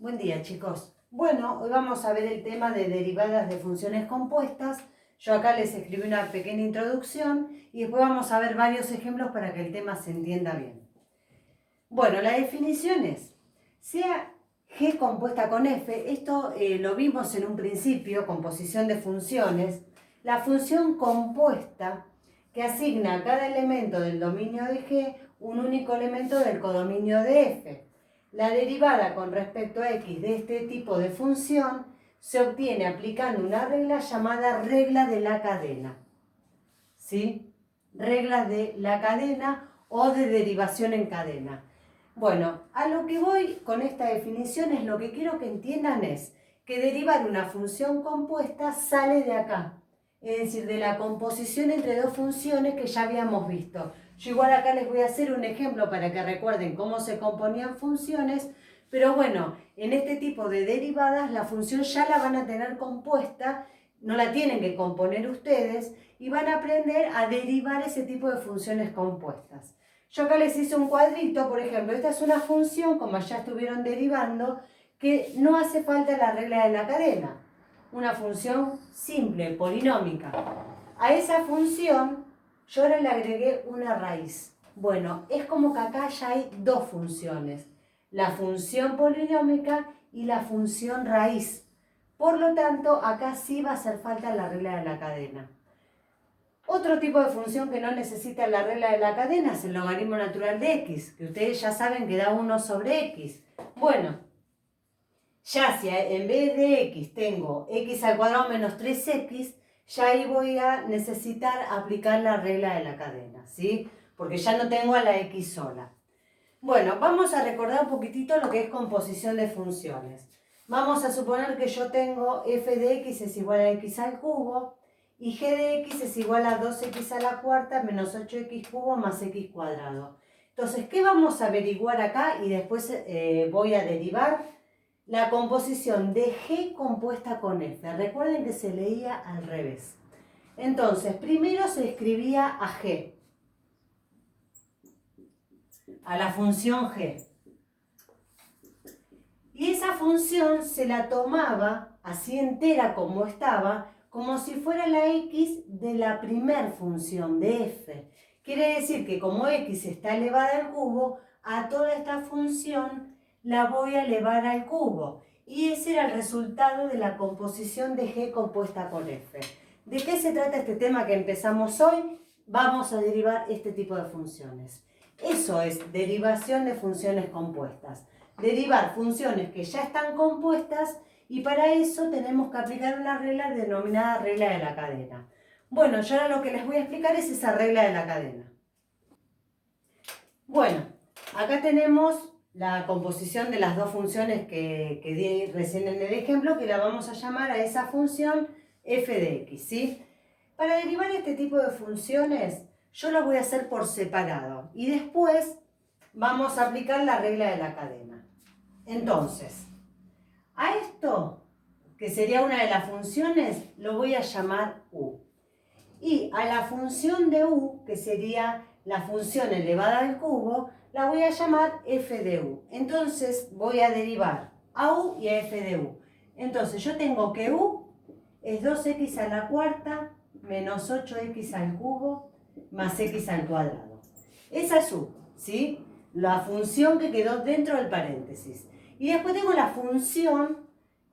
Buen día, chicos. Bueno, hoy vamos a ver el tema de derivadas de funciones compuestas. Yo acá les escribí una pequeña introducción y después vamos a ver varios ejemplos para que el tema se entienda bien. Bueno, la definición es, sea G compuesta con F, esto lo vimos en un principio, composición de funciones, la función compuesta que asigna a cada elemento del dominio de G un único elemento del codominio de F. La derivada con respecto a X de este tipo de función se obtiene aplicando una regla llamada regla de la cadena. ¿Sí? Regla de la cadena o de derivación en cadena. Bueno, a lo que voy con esta definición es lo que quiero que entiendan es que derivar una función compuesta sale de acá. Es decir, de la composición entre dos funciones que ya habíamos visto. Yo igual acá les voy a hacer un ejemplo para que recuerden cómo se componían funciones, pero bueno, en este tipo de derivadas la función ya la van a tener compuesta, no la tienen que componer ustedes y van a aprender a derivar ese tipo de funciones compuestas. Yo acá les hice un cuadrito, por ejemplo, esta es una función, como ya estuvieron derivando, que no hace falta la regla de la cadena. Una función simple, polinómica. A esa función yo ahora le agregué una raíz. Bueno, es como que acá ya hay dos funciones. La función polinómica y la función raíz. Por lo tanto, acá sí va a hacer falta la regla de la cadena. Otro tipo de función que no necesita la regla de la cadena es el logaritmo natural de x, que ustedes ya saben que da 1 sobre x. Bueno, ya si en vez de x tengo x al cuadrado menos 3x, ya ahí voy a necesitar aplicar la regla de la cadena, ¿sí? Porque ya no tengo a la x sola. Bueno, vamos a recordar un poquitito lo que es composición de funciones. Vamos a suponer que yo tengo f de x es igual a x al cubo y g de x es igual a 2x a la cuarta menos 8x cubo más x cuadrado. Entonces, ¿qué vamos a averiguar acá? Y después voy a derivar la composición de g compuesta con f. Recuerden que se leía al revés. Entonces, primero se escribía a g, a la función g. Y esa función se la tomaba, así entera como estaba, como si fuera la x de la primer función de f. Quiere decir que como x está elevada al cubo, a toda esta función la voy a elevar al cubo. Y ese era el resultado de la composición de g compuesta con f. ¿De qué se trata este tema que empezamos hoy? Vamos a derivar este tipo de funciones. Eso es derivación de funciones compuestas. Derivar funciones que ya están compuestas y para eso tenemos que aplicar una regla denominada regla de la cadena. Bueno, yo ahora lo que les voy a explicar es esa regla de la cadena. Bueno, acá tenemos la composición de las dos funciones que di recién en el ejemplo, que la vamos a llamar a esa función f de x, ¿sí? Para derivar este tipo de funciones, yo lo voy a hacer por separado y después vamos a aplicar la regla de la cadena. Entonces, a esto, que sería una de las funciones, lo voy a llamar u. Y a la función de u, que sería la función elevada al cubo, la voy a llamar f de u. Entonces voy a derivar a u y a f de u. Entonces yo tengo que u es 2x a la cuarta menos 8x al cubo más x al cuadrado. Esa es u, ¿sí? La función que quedó dentro del paréntesis. Y después tengo la función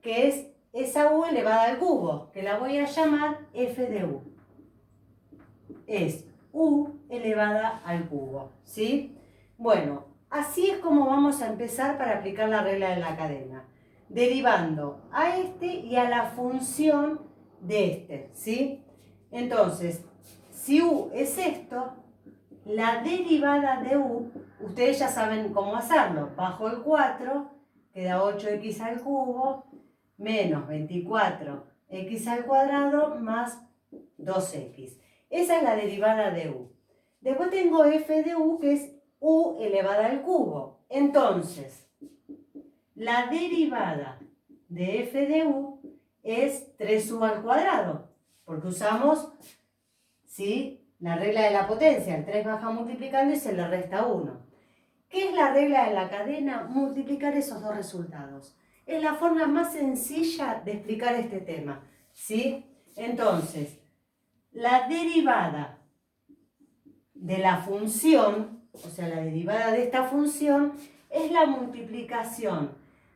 que es esa u elevada al cubo, que la voy a llamar f de u. Es u elevada al cubo, ¿sí? Bueno, así es como vamos a empezar para aplicar la regla de la cadena. Derivando a este y a la función de este, ¿sí? Entonces, si u es esto, la derivada de u, ustedes ya saben cómo hacerlo. Bajo el 4, queda 8x al cubo, menos 24x al cuadrado, más 2x. Esa es la derivada de u. Después tengo f de u, que es u elevada al cubo. Entonces, la derivada de f de u es 3u al cuadrado, porque usamos, ¿sí?, la regla de la potencia. El 3 baja multiplicando y se le resta 1. ¿Qué es la regla de la cadena? Multiplicar esos dos resultados. Es la forma más sencilla de explicar este tema, ¿sí? Entonces, la derivada de la función, o sea, la derivada de esta función, es la multiplicación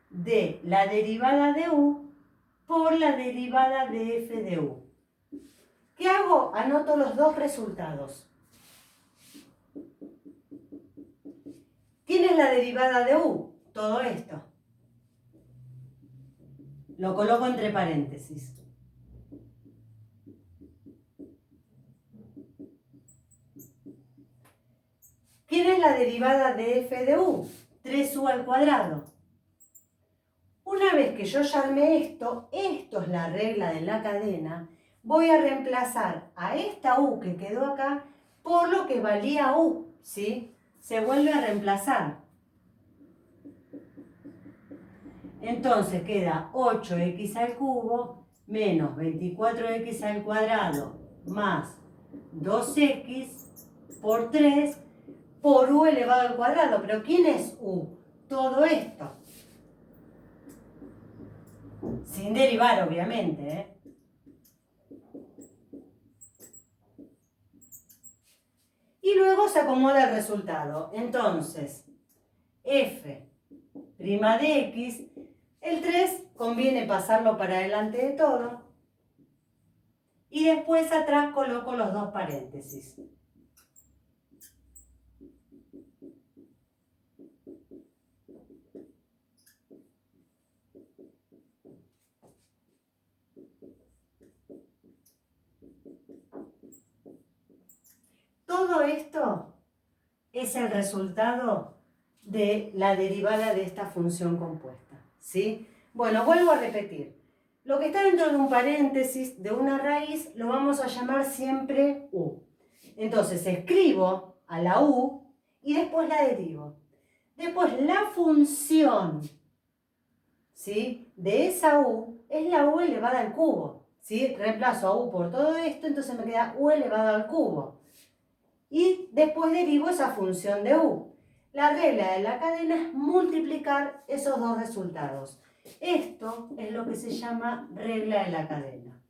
de la derivada de u por la derivada de f de u. ¿Qué hago? Anoto los dos resultados. ¿Quién es la derivada de u? Todo esto. Lo coloco entre paréntesis. ¿Quién es la derivada de f de u? 3u al cuadrado. Una vez que yo ya armé esto es la regla de la cadena, voy a reemplazar a esta u que quedó acá por lo que valía u, ¿sí? Se vuelve a reemplazar. Entonces queda 8x al cubo menos 24x al cuadrado más 2x por 3 por u elevado al cuadrado. ¿Pero quién es u? Todo esto. Sin derivar, obviamente, ¿eh? Y luego se acomoda el resultado. Entonces, f' de x, el 3 conviene pasarlo para delante de todo. Y después atrás coloco los dos paréntesis. Todo esto es el resultado de la derivada de esta función compuesta, ¿sí? Bueno, vuelvo a repetir. Lo que está dentro de un paréntesis, de una raíz, lo vamos a llamar siempre u. Entonces escribo a la u y después la derivo. Después la función, ¿sí?, de esa u es la u elevada al cubo, ¿sí? Reemplazo a u por todo esto, entonces me queda u elevado al cubo. Y después derivo esa función de u. La regla de la cadena es multiplicar esos dos resultados. Esto es lo que se llama regla de la cadena.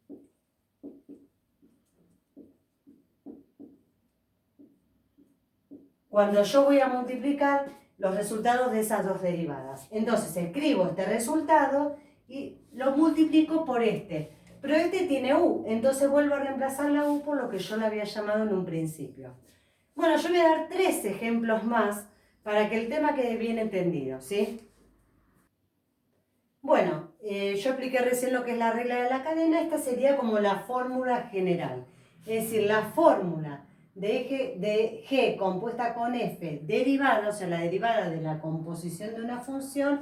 Cuando yo voy a multiplicar los resultados de esas dos derivadas. Entonces escribo este resultado y lo multiplico por este. Pero este tiene u, entonces vuelvo a reemplazar la u por lo que yo la había llamado en un principio. Bueno, yo voy a dar 3 ejemplos más para que el tema quede bien entendido, ¿sí? Bueno, yo expliqué recién lo que es la regla de la cadena. Esta sería como la fórmula general. Es decir, la fórmula de g compuesta con f derivada, o sea, la derivada de la composición de una función,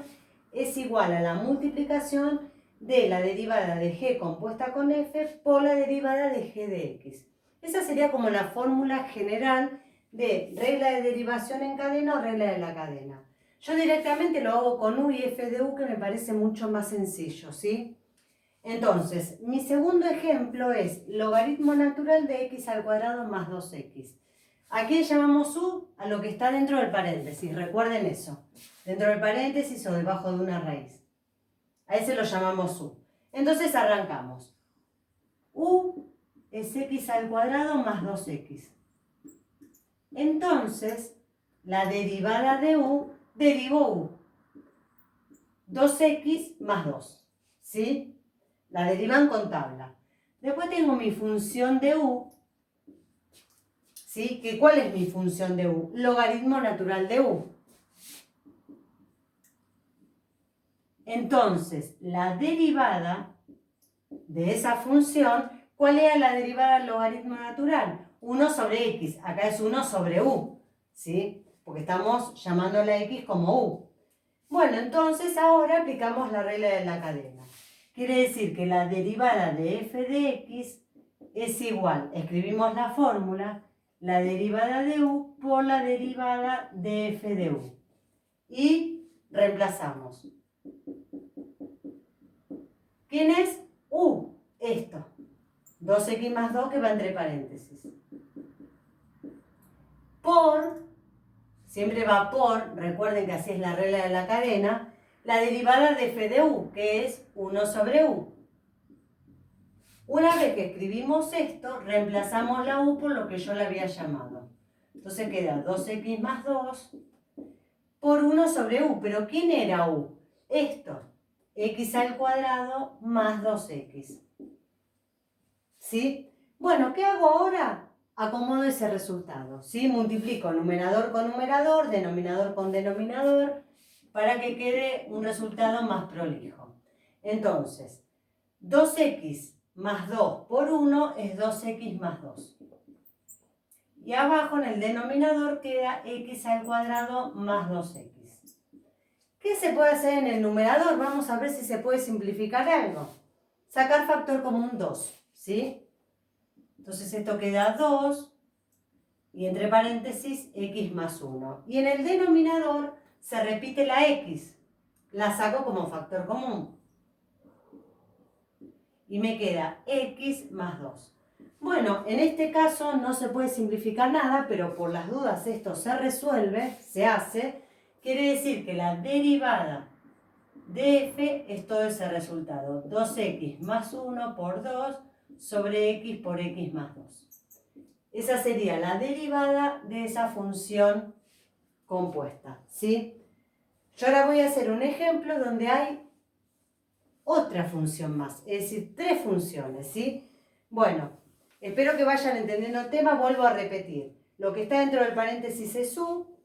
es igual a la multiplicación de la derivada de g compuesta con f por la derivada de g de x. Esa sería como la fórmula general de regla de derivación en cadena o regla de la cadena. Yo directamente lo hago con u y f de u, que me parece mucho más sencillo, ¿sí? Entonces, mi segundo ejemplo es logaritmo natural de x al cuadrado más 2x. ¿A qué llamamos u? A lo que está dentro del paréntesis, recuerden eso. Dentro del paréntesis o debajo de una raíz. A ese lo llamamos u. Entonces arrancamos. U es x al cuadrado más 2x. Entonces, la derivada de u, derivo u. 2x más 2. ¿Sí? La derivan con tabla. Después tengo mi función de u. ¿Sí? ¿Cuál es mi función de u? Logaritmo natural de u. Entonces, la derivada de esa función, ¿cuál era la derivada del logaritmo natural? 1 sobre x. Acá es 1 sobre u. ¿Sí? Porque estamos llamando a la x como u. Bueno, entonces ahora aplicamos la regla de la cadena. Quiere decir que la derivada de f de x es igual, escribimos la fórmula, la derivada de u por la derivada de f de u. Y reemplazamos. ¿Quién es u? Esto. 2x más 2 que va entre paréntesis. Por, siempre va por, recuerden que así es la regla de la cadena, la derivada de f de u, que es 1 sobre u. Una vez que escribimos esto, reemplazamos la u por lo que yo la había llamado. Entonces queda 2x más 2 por 1 sobre u. ¿Pero quién era u? Esto, x al cuadrado más 2x. ¿Sí? Bueno, ¿qué hago ahora? Acomodo ese resultado, ¿sí? Multiplico numerador con numerador, denominador con denominador, para que quede un resultado más prolijo. Entonces, 2x más 2 por 1 es 2x más 2. Y abajo en el denominador queda x al cuadrado más 2x. ¿Qué se puede hacer en el numerador? Vamos a ver si se puede simplificar algo. Sacar factor común 2, ¿sí? Entonces esto queda 2 y entre paréntesis x más 1. Y en el denominador se repite la x. La saco como factor común. Y me queda x más 2. Bueno, en este caso no se puede simplificar nada, pero por las dudas esto se resuelve, se hace. Quiere decir que la derivada de f es todo ese resultado. 2x más 1 por 2 sobre x por x más 2. Esa sería la derivada de esa función compuesta, ¿sí? Yo ahora voy a hacer un ejemplo donde hay otra función más, es decir, 3 funciones, ¿sí? Bueno, espero que vayan entendiendo el tema, vuelvo a repetir. Lo que está dentro del paréntesis es u,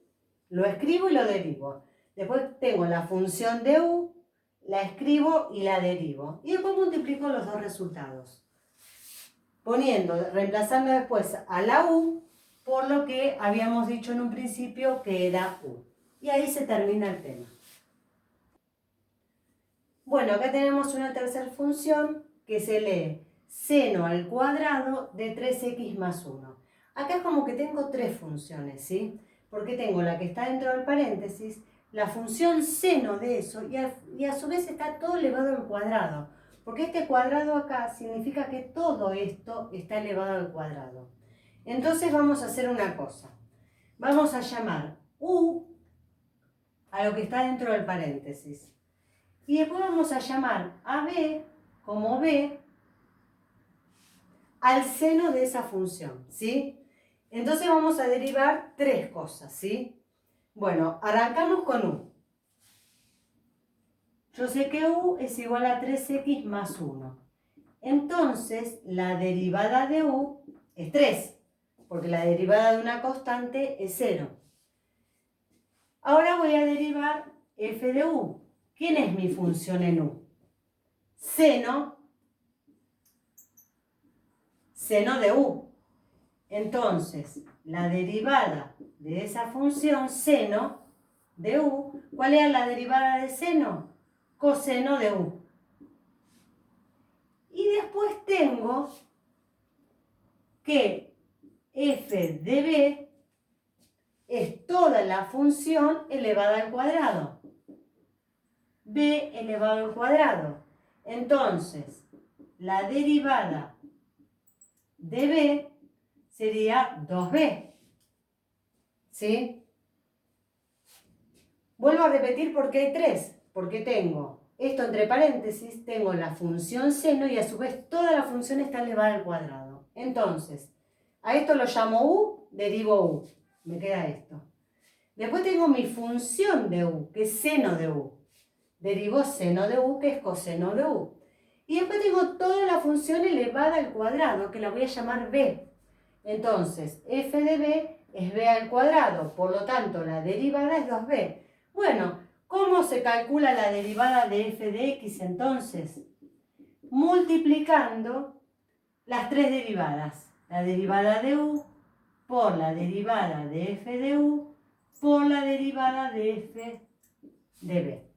lo escribo y lo derivo. Después tengo la función de u, la escribo y la derivo. Y después multiplico los dos resultados, reemplazando después a la u por lo que habíamos dicho en un principio que era u. Y ahí se termina el tema. Bueno, acá tenemos una tercera función que se lee seno al cuadrado de 3x más 1. Acá es como que tengo 3 funciones, ¿sí? Porque tengo la que está dentro del paréntesis, la función seno de eso, y a su vez está todo elevado al cuadrado. Porque este cuadrado acá significa que todo esto está elevado al cuadrado. Entonces vamos a hacer una cosa. Vamos a llamar u a lo que está dentro del paréntesis. Y después vamos a llamar a b como b al seno de esa función, ¿sí? Entonces vamos a derivar 3 cosas, ¿sí? Bueno, arrancamos con u. Yo sé que u es igual a 3x más 1. Entonces, la derivada de u es 3, porque la derivada de una constante es 0. Ahora voy a derivar f de u. ¿Quién es mi función en u? Seno de u. Entonces, la derivada de esa función seno de u, ¿cuál era la derivada de seno? Coseno de u. Y después tengo que f de b es toda la función elevada al cuadrado. B elevado al cuadrado. Entonces, la derivada de b sería 2b. ¿Sí? Vuelvo a repetir por qué hay 3. Porque tengo esto entre paréntesis, tengo la función seno y a su vez toda la función está elevada al cuadrado. Entonces, a esto lo llamo u, derivo u. Me queda esto. Después tengo mi función de u, que es seno de u. Derivo seno de u, que es coseno de u. Y después tengo toda la función elevada al cuadrado, que la voy a llamar b. Entonces, f de b es b al cuadrado, por lo tanto la derivada es 2b. Bueno, ¿cómo se calcula la derivada de f de x entonces? Multiplicando las 3 derivadas. La derivada de u por la derivada de f de u por la derivada de f de b.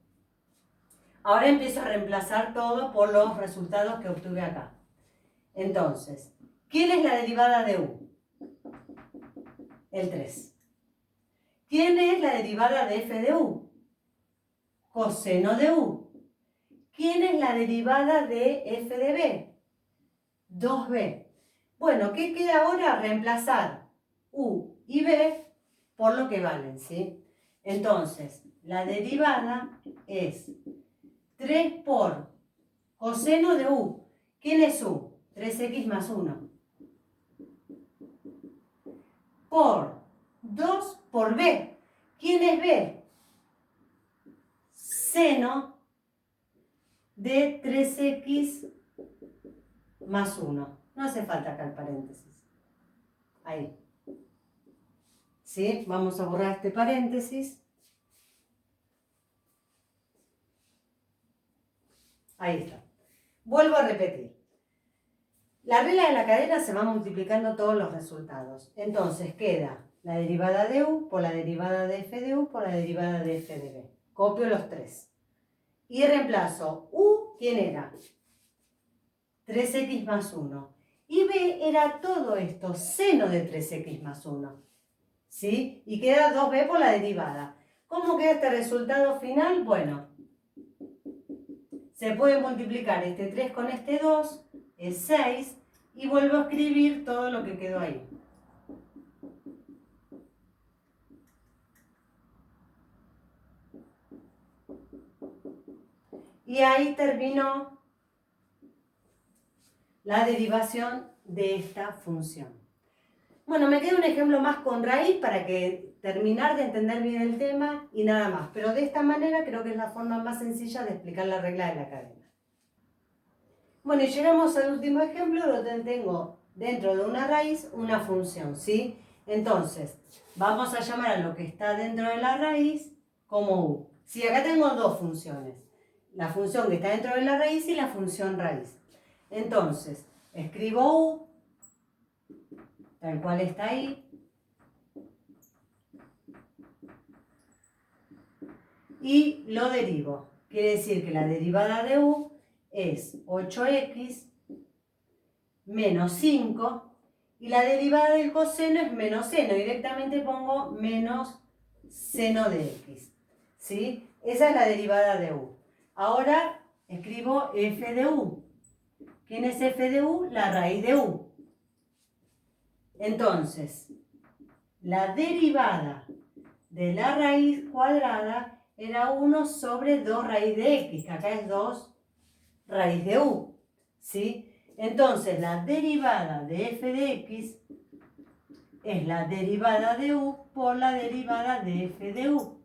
Ahora empiezo a reemplazar todo por los resultados que obtuve acá. Entonces, ¿quién es la derivada de u? El 3. ¿Quién es la derivada de f de u? Coseno de u. ¿Quién es la derivada de f de b? 2b. Bueno, ¿qué queda ahora? Reemplazar u y b por lo que valen, ¿sí? Entonces, la derivada es 3 por coseno de u. ¿Quién es u? 3x más 1. Por 2 por b. ¿Quién es b? Seno de 3x más 1. No hace falta acá el paréntesis. Ahí. ¿Sí? Vamos a borrar este paréntesis. Ahí está. Vuelvo a repetir. La regla de la cadena se va multiplicando todos los resultados. Entonces queda la derivada de u por la derivada de f de u por la derivada de f de b. Copio los tres. Y reemplazo. U, ¿quién era? 3x más 1. Y b era todo esto, seno de 3x más 1. ¿Sí? Y queda 2b por la derivada. ¿Cómo queda este resultado final? Bueno, se puede multiplicar este 3 con este 2, es 6, y vuelvo a escribir todo lo que quedó ahí. Y ahí terminó la derivación de esta función. Bueno, me queda un ejemplo más con raíz para que terminar de entender bien el tema y nada más. Pero de esta manera creo que es la forma más sencilla de explicar la regla de la cadena. Bueno, y llegamos al último ejemplo donde tengo dentro de una raíz una función, ¿sí? Entonces, vamos a llamar a lo que está dentro de la raíz como u. Sí, acá tengo dos funciones. La función que está dentro de la raíz y la función raíz. Entonces, escribo u, tal cual está ahí. Y lo derivo. Quiere decir que la derivada de u es 8x menos 5 y la derivada del coseno es menos seno. Directamente pongo menos seno de x. ¿Sí? Esa es la derivada de u. Ahora escribo f de u. ¿Quién es f de u? La raíz de u. Entonces, la derivada de la raíz cuadrada era 1 sobre 2 raíz de x, que acá es 2 raíz de u, ¿sí? Entonces, la derivada de f de x es la derivada de u por la derivada de f de u.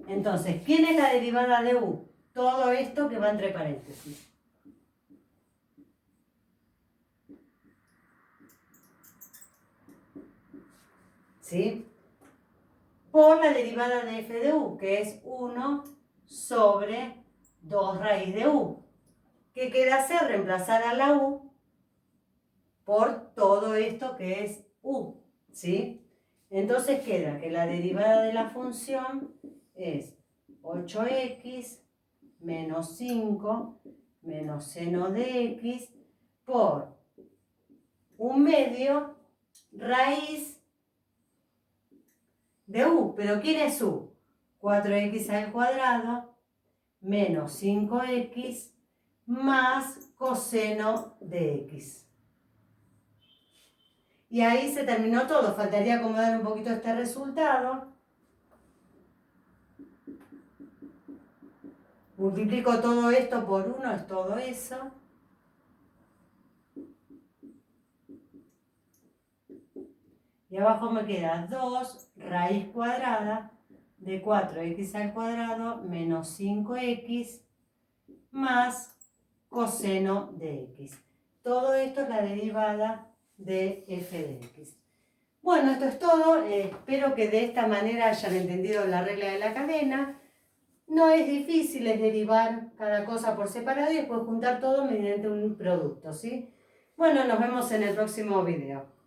Entonces, ¿quién es la derivada de u? Todo esto que va entre paréntesis. ¿Sí? Por la derivada de f de u, que es 1 sobre 2 raíz de u. ¿Qué queda hacer? Reemplazar a la u por todo esto que es u, ¿sí? Entonces queda que la derivada de la función es 8x menos 5 menos seno de x por 1/2 raíz de u. ¿Pero quién es u? 4x al cuadrado menos 5x más coseno de x. Y ahí se terminó todo. Faltaría acomodar un poquito este resultado. Multiplico todo esto por 1, es todo eso. Y abajo me queda 2 raíz cuadrada de 4x al cuadrado menos 5x más coseno de x. Todo esto es la derivada de f de x. Bueno, esto es todo. Espero que de esta manera hayan entendido la regla de la cadena. No es difícil, es derivar cada cosa por separado y después juntar todo mediante un producto, ¿sí? Bueno, nos vemos en el próximo video.